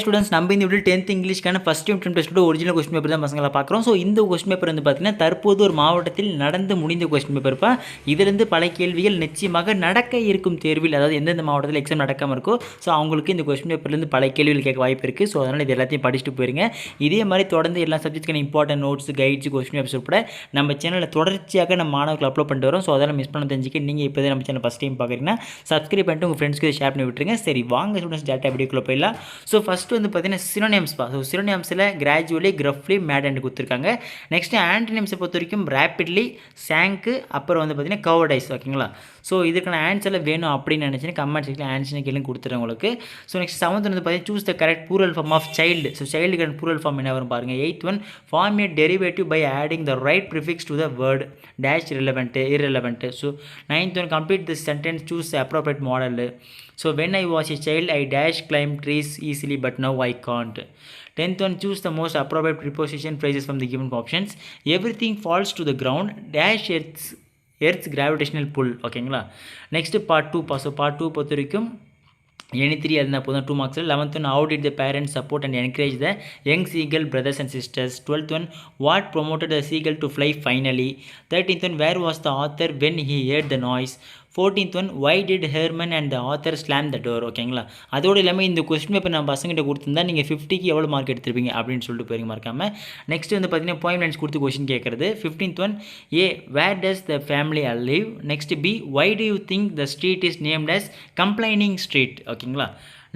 Students நம்ம இந்த video 10th இங்கிலீஷ்க்கான ஃபர்ஸ்ட் யூனிட் டெஸ்ட்டோட ஒரிஜினல் கொஸ்டின் பேப்பர் தான் பசங்களை பார்க்குறோம். ஸோ இந்த கொஸ்டின் பேப்பர் வந்து பார்த்தீங்கன்னா தற்போது ஒரு மாவட்டத்தில் நடந்து முடிந்த கொஸ்டின் பேப்பர்ப்பா. இதிலிருந்து பல கேள்விகள் நிச்சயமாக நடக்க இருக்கும் தேர்வில், அதாவது எந்தெந்த மாவட்டத்தில் எக்ஸாம் நடக்காமல் இருக்கோ ஸோ அவங்களுக்கு இந்த கொஸ்டின் பேப்பர்லேருந்து பல கேள்விகள் கேட்க வாய்ப்பு இருக்குது. ஸோ அதனால் இது எல்லாத்தையும் படிச்சுட்டு போயிருங்க. இதே மாதிரி தொடர்ந்து எல்லா சப்ஜெக்ட்ஸ்க்கான important notes, guides, question papers உட்பட நம்ம சேனலில் தொடர்ச்சியாக நம்ம மாணவர்கள் அப்லோட் பண்ணிட்டு வரோம். ஸோ அதெல்லாம் மிஸ் பண்ண தெரிஞ்சுக்க நீங்கள் இப்போ நம்ம சேனல் ஃபஸ்ட் டைம் பார்க்குறீங்கன்னா சப்ஸ்கிரைப் பண்ணிட்டு உங்கள் ஃப்ரெண்ட்ஸ்க்கு ஷேர் பண்ணி விட்டுருங்க. சரி வாங்க ஸ்டூடெண்ட்ஸ் டேட்டா வீடியோக்குள்ளே போயிடலாம். ஸோ ஃபஸ்ட்டு வந்து பார்த்தீங்கன்னா சினோனிம்ஸ் பா. ஸோ சினோனிம்ஸில் கிராஜுவலி, கிரஃப்லி, மேட் அண்ட் கொடுத்துருக்காங்க. நெக்ஸ்ட்டு ஆன்டனிம்ஸை பொறுத்த வரைக்கும் ரேப்பிட்லி, சாங்க்கு, அப்புறம் வந்து பார்த்தீங்கன்னா கவர்டைஸ். ஓகேங்களா? ஸோ இதுக்கான ஆன்சரில் வேணும் அப்படின்னு நினச்சின்னா கமெண்ட் செக்ஷனில் ஆன்சர் கேள்வி கொடுத்துறேன் உங்களுக்கு. ஸோ நெக்ஸ்ட் 7th வந்து பார்த்தீங்கன்னா choose the correct plural form of child. So சைல்டுக்கான ப்ளூரல் ஃபார்ம் என்ன வரும் பாருங்கள். 8th one form a derivative by adding the right prefix to the word dash irrelevant. So 9th one complete this sentence, choose appropriate modal. So when I was a child, I dash climb trees easily, but now I can't. 10th one, choose the most appropriate preposition phrases from the given options. Everything falls to the ground, dash earth's gravitational pull. ஓகேங்களா? Next part 2 so part 2 பொறுத்த வரைக்கும் any 3 இருந்தால் போதும் 2 மார்க்ஸில். 11th one, how did the parents support and encourage the young seagull brothers and sisters. 12th one, what promoted the seagull to fly finally. 13th one, where was the author when he heard the noise. 14th one, why did Herman and the author slam the door. ஓகேங்களா? அதோடு இல்லாமல் இந்த question paper நான் பசங்கிட்ட கொடுத்துருந்தா நீங்கள் 50க்கு எவ்வளோ mark எடுத்துருப்பீங்க அப்படின்னு சொல்லிட்டு போயிருங்க மறக்காமல். நெக்ஸ்ட் வந்து பார்த்தீங்கன்னா போயம் லைன்ஸ் கொடுத்து கொஸ்டின் கேட்குறது. 15th one, A where does the family live. Next B why do you think the street is named as complaining street. ஓகேங்களா?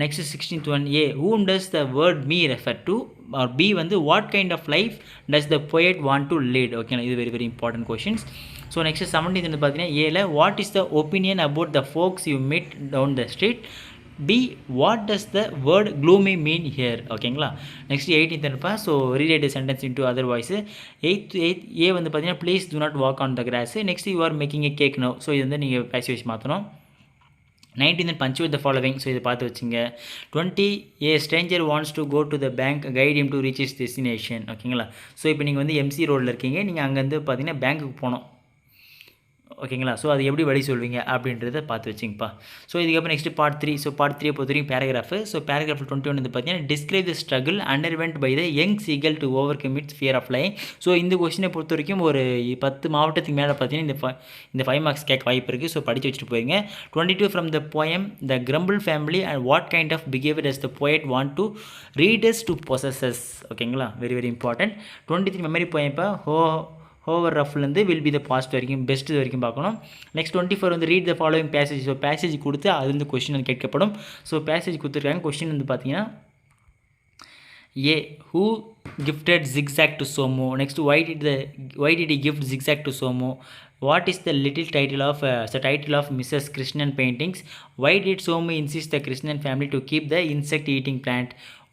Next 16th one, A whom does the word me refer to. or B வந்து what kind of life does the poet want to lead. ஓகேங்களா? இது very important questions. So next 17th வந்து பார்த்தீங்கன்னா ஏல what is the opinion about the folks you meet down the street. B what does the word gloomy mean here. ஓகேங்களா? Next 18th இருப்பா. So rewrite sentence into other voice. 8th A வந்து பார்த்தீங்கன்னா please do not walk on the grass. Next you are making a cake no. So இது வந்து நீங்கள் பேசி வச்சு மாற்றணும். 19th punctuate the following. So இதை பார்த்து வச்சுங்க. 20 a stranger wants to go to the bank, guide him to reach his destination. ஓகேங்களா? ஸோ இப்போ நீங்கள் வந்து எம்சி ரோடில் இருக்கீங்க, நீங்கள் அங்கேருந்து பார்த்தீங்கன்னா பேங்க்குக்கு போகணும். ஓகேங்களா? ஸோ அது எப்படி வழி சொல்வீங்க அப்படின்றத பார்த்து வச்சிங்கப்பா. ஸோ இதுக்கப்புறம் நெக்ஸ்ட் பார்ட் 3. ஸோ பார்ட் 3 பொறுத்த வரைக்கும் பேராகிராஃப். ஸோ பேராகிராஃப் 21 வந்து பார்த்தீங்கன்னா describe the struggle underwent by the young seagull to overcome its fear of lying. So இந்த கொஸ்டினை பொறுத்த வரைக்கும் ஒரு 10 மாவட்டத்துக்கு மேலே பார்த்தீங்கன்னா இந்த 5 மார்க்ஸ் கேட்க வாய்ப்பு இருக்குது. ஸோ படித்து வச்சுட்டு போயிருங்க. 22 from the poem the grumble family and what kind of behaviour does the poet want to readers to possesses. ஓகேங்களா? Very important. 23 மெமரி போயம்ப்பா. ஹோவர் ரஃப்லேருந்து வில் பி த பாஸ்ட் வரைக்கும் பெஸ்ட் வரைக்கும் பார்க்கணும். நெக்ஸ்ட் 24 வந்து read the following passage. So passage கொடுத்து அது வந்து கொஸ்டின் வந்து கேட்கப்படும். ஸோ பேசேஜ் கொடுத்துருக்காங்க. கொஸ்டின் வந்து பார்த்தீங்கன்னா A who gifted zigzag to Somu. Next why did he gift zigzag to Somu. What is the title of Mrs. Krishnan paintings. Why did Somu insist the Krishnan family to keep the insect eating plant.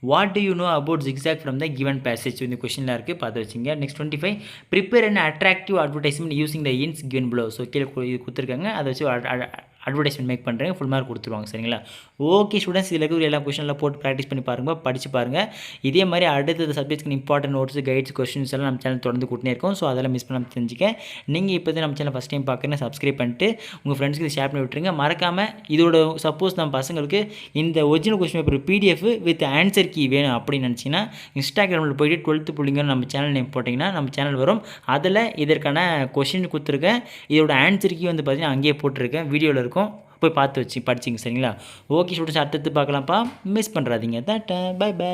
What do you know about zigzag from the given passage. இந்த கொஸ்டினில் இருக்குது, பார்த்து வச்சுங்க. Next 25 prepare an attractive advertisement using the hints given below. So கீழே இது கொடுத்துருக்காங்க, அதை வச்சு அட்வர்டைஸ்மெண்ட் மேக் பண்ணுறேங்க. ஃபுல் மார்க் கொடுத்துருவாங்க. சரிங்களா? ஓகே ஸ்டூடெண்ட்ஸ், இதில் இருக்கிற எல்லா கொஸ்டினில் போட்டு ப்ராக்டிஸ் பண்ணி பாருங்கள், படித்து பாருங்கள். இதே மாதிரி அடுத்தது சப்ஜெக்ட்ஸ்க்கு இம்பார்ட்டன்ட் நோட்ஸ், கைட்ஸ், கொஸ்டின்ஸ் எல்லாம் நம்ம சேனல் தொடர்ந்து கூட்டினே இருக்கோம். ஸோ அதெல்லாம் மிஸ் பண்ணாமல் தெரிஞ்சுக்க. நீங்கள் இப்போ தான் நம்ம சேனல் ஃபஸ்ட் டைம் பார்க்குறேன்னா சப்ஸ்கிரைப் பண்ணிட்டு உங்கள் ஃப்ரெண்ட்ஸ்க்கு இதை ஷேர் பண்ணி விட்டுருங்க. மறக்காமல் இதோட சப்போஸ் நம்ம பசங்களுக்கு இந்த original question paper PDF with answer key வேணும் அப்படின்னு நினச்சிங்கன்னா இன்ஸ்டாகிராமில் போய்ட்டு 12th புள்ளிங்க நம்ம சேனல் நேம் போட்டிங்கன்னா நம்ம சேனல் வரும். அதில் இதற்கான கொஸ்டின் கொடுத்துருக்கேன். இதோட ஆன்சர் கீ வந்து பார்த்தீங்கன்னா அங்கேயே போட்டிருக்கேன், வீடியோவில் இருக்கும், போய் பார்த்து வச்சு படிச்சிங்க. சரிங்களா? ஓகே ஸ்டூடெண்ட்ஸ், அடுத்தது பார்க்கலாம்ப்பா, மிஸ் பண்ணுறாதீங்க. Tata, by.